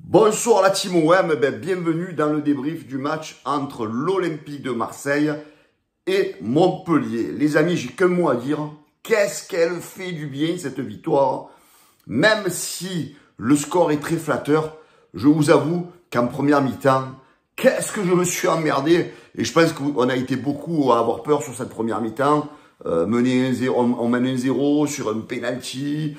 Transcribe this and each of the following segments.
Bonsoir la team OM, bienvenue dans le débrief du match entre l'Olympique de Marseille et Montpellier. Les amis, j'ai qu'un mot à dire. Qu'est-ce qu'elle fait du bien cette victoire? Même si le score est très flatteur, je vous avoue qu'en première mi-temps, qu'est-ce que je me suis emmerdé. Et je pense qu'on a été beaucoup à avoir peur sur cette première mi-temps. On mène 1-0 sur un penalty,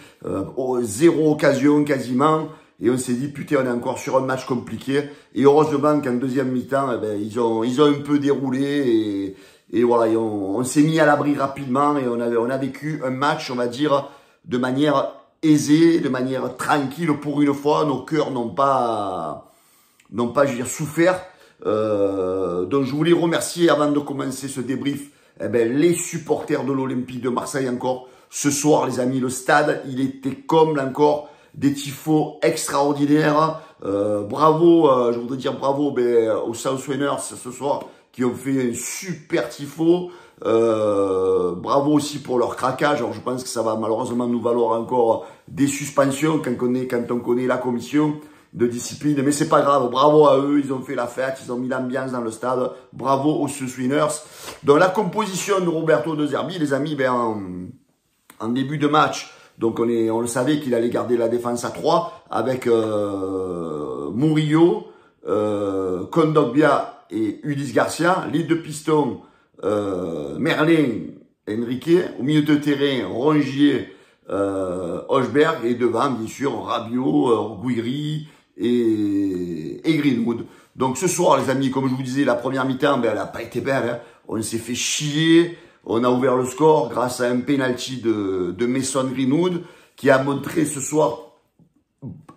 zéro occasion quasiment. Et on s'est dit, putain, on est encore sur un match compliqué. Et heureusement qu'en deuxième mi-temps, ils ont un peu déroulé. Et voilà, on s'est mis à l'abri rapidement. Et on a vécu un match, on va dire, de manière aisée, de manière tranquille. Pour une fois, nos cœurs n'ont pas, je veux dire, souffert. Donc je voulais remercier, avant de commencer ce débrief, les supporters de l'Olympique de Marseille encore. Ce soir, les amis, le stade, il était comble encore. Des tifos extraordinaires. Bravo, je voudrais dire bravo aux South Winners ce soir qui ont fait un super tifo. Bravo aussi pour leur craquage. Alors je pense que ça va malheureusement nous valoir encore des suspensions quand on connaît la commission de discipline. Mais c'est pas grave, bravo à eux, ils ont fait la fête, ils ont mis l'ambiance dans le stade. Bravo aux South Winners. Dans la composition de Roberto De Zerbi, les amis, en début de match, donc on le savait qu'il allait garder la défense à 3 avec Murillo, Kondogbia et Ulysse Garcia. Les deux pistons, Merlin, Enrique. Au milieu de terrain, Rongier, Hochberg. Et devant, bien sûr, Rabiot, Guiri et Greenwood. Donc ce soir, les amis, comme je vous disais, la première mi-temps, elle n'a pas été belle. Hein. On s'est fait chier. On a ouvert le score grâce à un penalty de Mason Greenwood qui a montré ce soir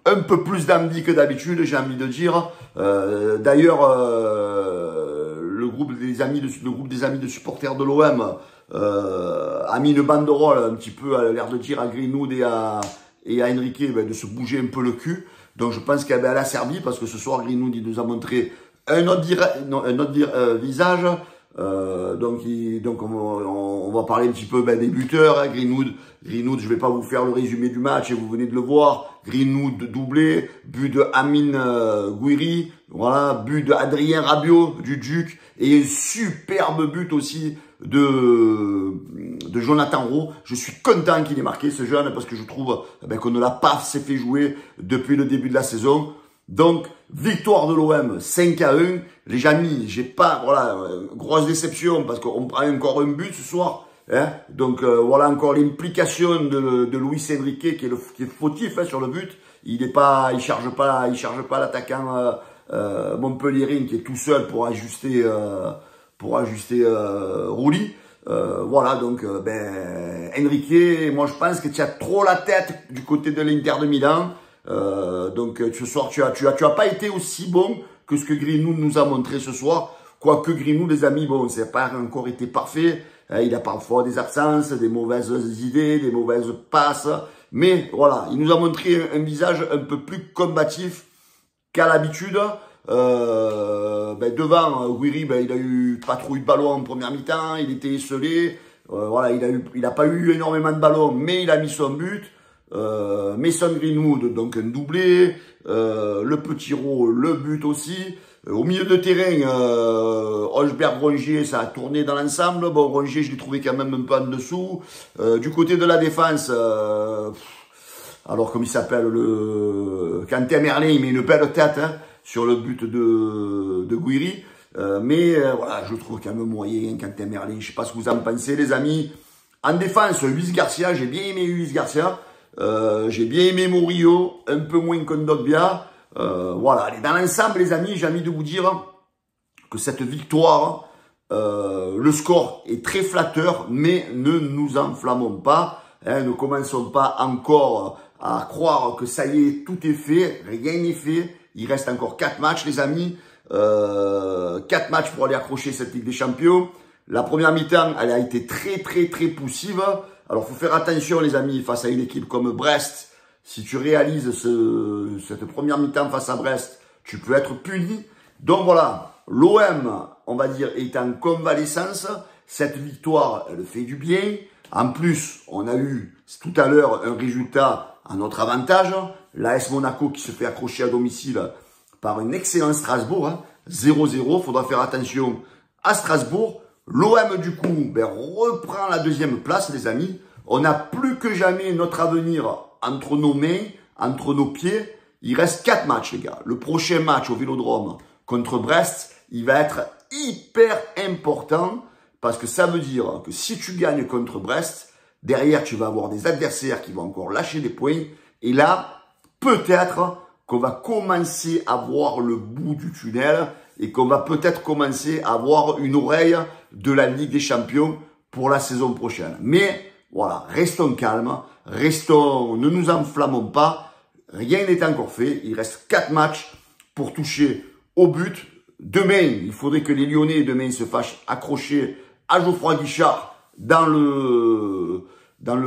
un peu plus d'envie que d'habitude, j'ai envie de dire. D'ailleurs, le groupe des amis de supporters de l'OM a mis une banderole un petit peu à l'air de dire à Greenwood et à Enrique de se bouger un peu le cul. Donc je pense qu'elle a servi parce que ce soir Greenwood il nous a montré un autre visage. Donc on va parler un petit peu des buteurs. Hein. Greenwood, je vais pas vous faire le résumé du match et vous venez de le voir. Greenwood doublé, but de Amine Gouiri, voilà, but de Adrien Rabiot du Duc et un superbe but aussi de Jonathan Rowe. Je suis content qu'il ait marqué ce jeune parce que je trouve qu'on ne l'a pas assez fait jouer depuis le début de la saison. Donc, victoire de l'OM, 5-1. Les amis, j'ai pas, voilà, grosse déception parce qu'on prend encore un but ce soir. Hein. Donc, voilà encore l'implication de Luis Enrique qui est fautif hein, sur le but. Il charge pas l'attaquant montpellierin qui est tout seul pour ajuster Rouli. Voilà, donc, Enrique, moi je pense que tu as trop la tête du côté de l'Inter de Milan. Donc ce soir tu as pas été aussi bon que ce que Greenwood nous a montré ce soir. Quoique Greenwood, les amis, bon, c'est pas encore été parfait. Il a parfois des absences, des mauvaises idées, des mauvaises passes. Mais voilà, il nous a montré un visage un peu plus combatif qu'à l'habitude. Devant Guiri, il a eu pas trop eu de ballon en première mi-temps. Il était esselé. Voilà, il a pas eu énormément de ballons, mais il a mis son but. Mason Greenwood, donc un doublé, le petit Rowe, le but aussi. Au milieu de terrain, Hochberg, Rongier, ça a tourné dans l'ensemble. Bon, Rongier, je l'ai trouvé quand même un peu en dessous. Du côté de la défense, alors comme il s'appelle, Quentin Merlin, il met une belle tête hein, sur le but de Guiri. Voilà, je le trouve quand même moyen, Quentin Merlin. Je sais pas ce que vous en pensez, les amis. En défense, Ulysse Garcia, j'ai bien aimé Ulysse Garcia. J'ai bien aimé Murillo, un peu moins Kondogbia. Voilà, allez, dans l'ensemble, les amis, j'ai envie de vous dire que cette victoire, le score est très flatteur, mais ne nous enflammons pas. Hein, ne commençons pas encore à croire que ça y est, tout est fait, rien n'est fait. Il reste encore 4 matchs, les amis. 4 matchs pour aller accrocher cette Ligue des Champions. La première mi-temps, elle a été très poussive. Alors, faut faire attention, les amis, face à une équipe comme Brest. Si tu réalises cette première mi-temps face à Brest, tu peux être puni. Donc voilà, l'OM, on va dire, est en convalescence. Cette victoire, elle fait du bien. En plus, on a eu tout à l'heure un résultat à notre avantage. L'AS Monaco qui se fait accrocher à domicile par un excellent Strasbourg. Hein, 0-0, faudra faire attention à Strasbourg. L'OM, du coup, reprend la deuxième place, les amis. On n'a plus que jamais notre avenir entre nos mains, entre nos pieds. Il reste 4 matchs, les gars. Le prochain match au Vélodrome contre Brest, il va être hyper important parce que ça veut dire que si tu gagnes contre Brest, derrière, tu vas avoir des adversaires qui vont encore lâcher des points. Et là, peut-être qu'on va commencer à voir le bout du tunnel et qu'on va peut-être commencer à avoir une oreille de la Ligue des Champions pour la saison prochaine. Mais voilà, restons calmes, ne nous enflammons pas. Rien n'est encore fait. Il reste 4 matchs pour toucher au but. Demain, il faudrait que les Lyonnais demain se fassent accrocher à Geoffroy Guichard dans le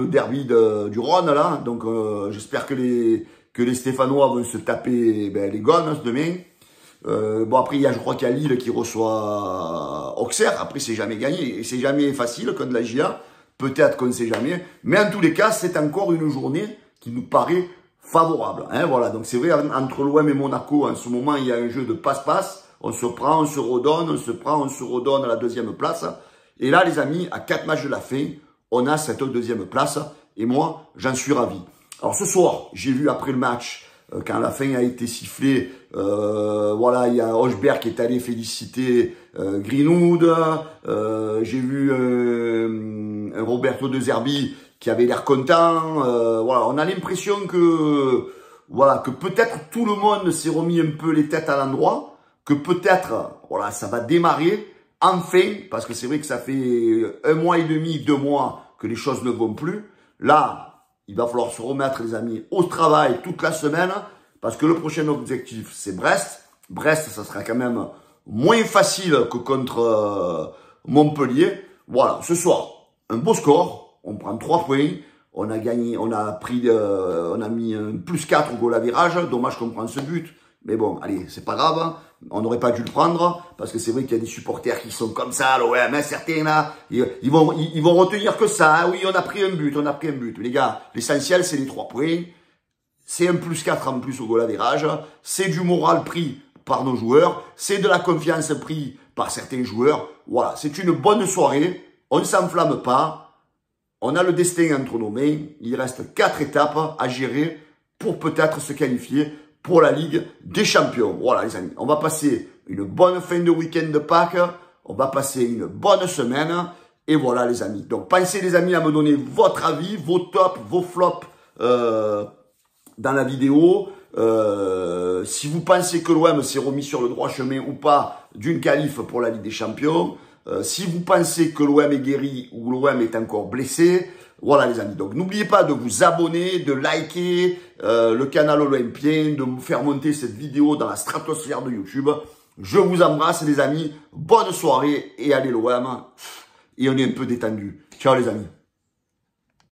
derby du Rhône là. Donc j'espère que les Stéphanois vont se taper les gones demain. Bon après je crois qu'il y a Lille qui reçoit Auxerre. Après c'est jamais gagné et c'est jamais facile contre la GIA. Peut-être qu'on ne sait jamais. Mais en tous les cas c'est encore une journée qui nous paraît favorable. Hein, voilà, donc c'est vrai, entre l'OM et Monaco, en ce moment, il y a un jeu de passe-passe. On se prend, on se redonne, on se prend, on se redonne à la deuxième place. Et là, les amis, à 4 matchs de la fin, on a cette deuxième place. Et moi, j'en suis ravi. Alors ce soir, j'ai vu après le match, quand la fin a été sifflée, voilà, il y a Hochberg qui est allé féliciter Greenwood. J'ai vu un Roberto De Zerbi qui avait l'air content. Voilà, on a l'impression que voilà, que peut-être tout le monde s'est remis un peu les têtes à l'endroit, que peut-être voilà, ça va démarrer enfin, parce que c'est vrai que ça fait 1 mois et demi, 2 mois que les choses ne vont plus. Là, il va falloir se remettre, les amis, au travail toute la semaine, parce que le prochain objectif, c'est Brest. Brest, ça sera quand même moins facile que contre Montpellier. Voilà, ce soir, un beau score. On prend 3 points, on a gagné, on a mis un +4 au goal à virage. Dommage qu'on prenne ce but. Mais bon, allez, c'est pas grave. On n'aurait pas dû le prendre. Parce que c'est vrai qu'il y a des supporters qui sont comme ça, l'OM, hein, certains là. Ils vont retenir que ça. Ah oui, on a pris un but, on a pris un but. Les gars, l'essentiel, c'est les 3 points. C'est un +4 en plus au goal à virage. C'est du moral pris par nos joueurs. C'est de la confiance pris par certains joueurs. Voilà, c'est une bonne soirée. On ne s'enflamme pas. On a le destin entre nos mains. Il reste 4 étapes à gérer pour peut-être se qualifier pour la Ligue des Champions. Voilà les amis, on va passer une bonne fin de week-end de Pâques. On va passer une bonne semaine. Et voilà les amis. Donc pensez les amis à me donner votre avis, vos tops, vos flops dans la vidéo. Si vous pensez que l'OM s'est remis sur le droit chemin ou pas d'une qualif pour la Ligue des Champions. Si vous pensez que l'OM est guéri ou l'OM est encore blessé, voilà les amis. Donc n'oubliez pas de vous abonner, de liker le canal olympien, de me faire monter cette vidéo dans la stratosphère de YouTube. Je vous embrasse les amis, bonne soirée et allez l'OM. Et on est un peu détendu. Ciao les amis.